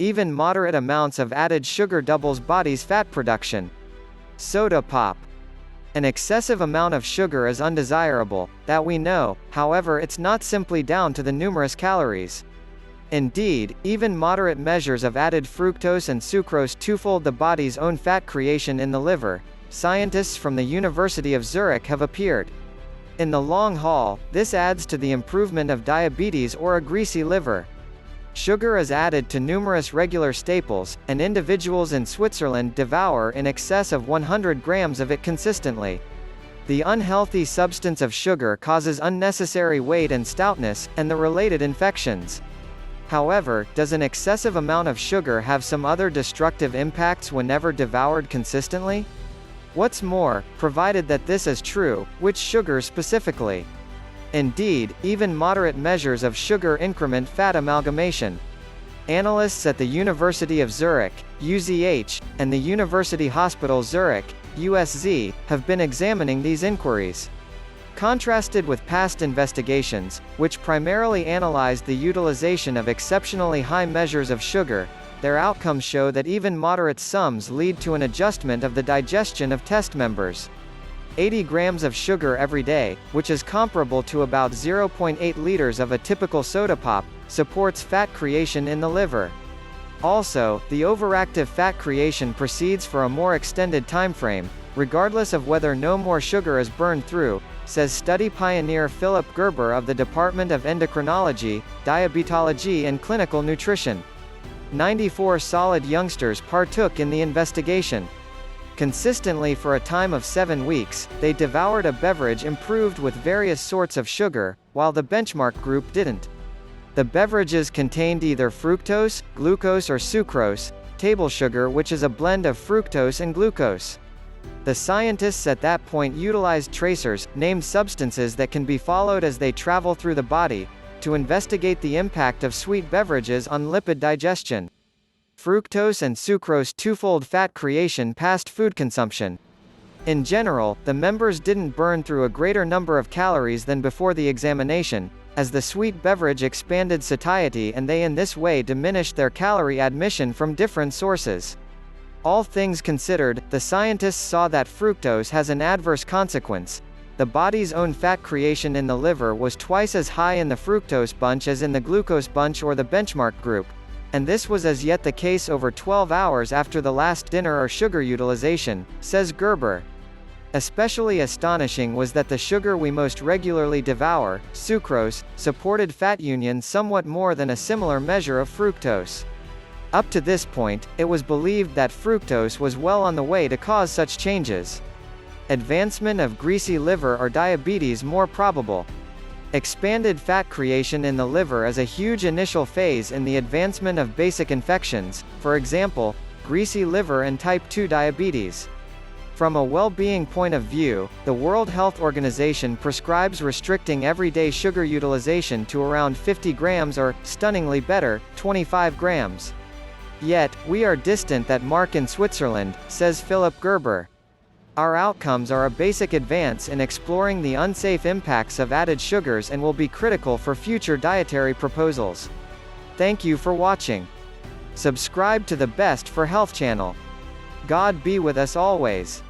Even moderate amounts of added sugar doubles body's fat production. Soda pop. An excessive amount of sugar is undesirable, that we know, however it's not simply down to the numerous calories. Indeed, even moderate measures of added fructose and sucrose twofold the body's own fat creation in the liver. Scientists from the University of Zurich have appeared. In the long haul, this adds to the improvement of diabetes or a greasy liver. Sugar is added to numerous regular staples, and individuals in Switzerland devour in excess of 100 grams of it consistently. The unhealthy substance of sugar causes unnecessary weight and stoutness, and the related infections. However, does an excessive amount of sugar have some other destructive impacts whenever devoured consistently? What's more, provided that this is true, which sugars specifically? Indeed, even moderate measures of sugar increment fat amalgamation. Analysts at the University of Zurich, UZH, and the University Hospital Zurich, USZ, have been examining these inquiries. Contrasted with past investigations, which primarily analyzed the utilization of exceptionally high measures of sugar, their outcomes show that even moderate sums lead to an adjustment of the digestion of test members. 80 grams of sugar every day, which is comparable to about 0.8 liters of a typical soda pop, supports fat creation in the liver. Also, the overactive fat creation proceeds for a more extended timeframe, regardless of whether no more sugar is burned through, says study pioneer Philipp Gerber of the Department of Endocrinology, Diabetology and Clinical Nutrition. 94 solid youngsters partook in the investigation. Consistently for a time of 7 weeks, they devoured a beverage improved with various sorts of sugar, while the benchmark group didn't. The beverages contained either fructose, glucose or sucrose, table sugar which is a blend of fructose and glucose. The scientists at that point utilized tracers, named substances that can be followed as they travel through the body, to investigate the impact of sweet beverages on lipid digestion. Fructose and sucrose twofold fat creation past food consumption. In general, the members didn't burn through a greater number of calories than before the examination, as the sweet beverage expanded satiety and they in this way diminished their calorie admission from different sources. All things considered, the scientists saw that fructose has an adverse consequence. The body's own fat creation in the liver was twice as high in the fructose bunch as in the glucose bunch or the benchmark group. And this was as yet the case over 12 hours after the last dinner or sugar utilization, says Gerber. Especially astonishing was that the sugar we most regularly devour, sucrose, supported fat union somewhat more than a similar measure of fructose. Up to this point, it was believed that fructose was well on the way to cause such changes. Advancement of greasy liver or diabetes more probable. Expanded fat creation in the liver is a huge initial phase in the advancement of basic infections, for example, greasy liver and type 2 diabetes. From a well-being point of view, the World Health Organization prescribes restricting everyday sugar utilization to around 50 grams or, stunningly better, 25 grams. Yet, we are distant that mark in Switzerland, says Philipp Gerber. Our outcomes are a basic advance in exploring the unsafe impacts of added sugars and will be critical for future dietary proposals. Thank you for watching. Subscribe to the Best for Health channel. God be with us always.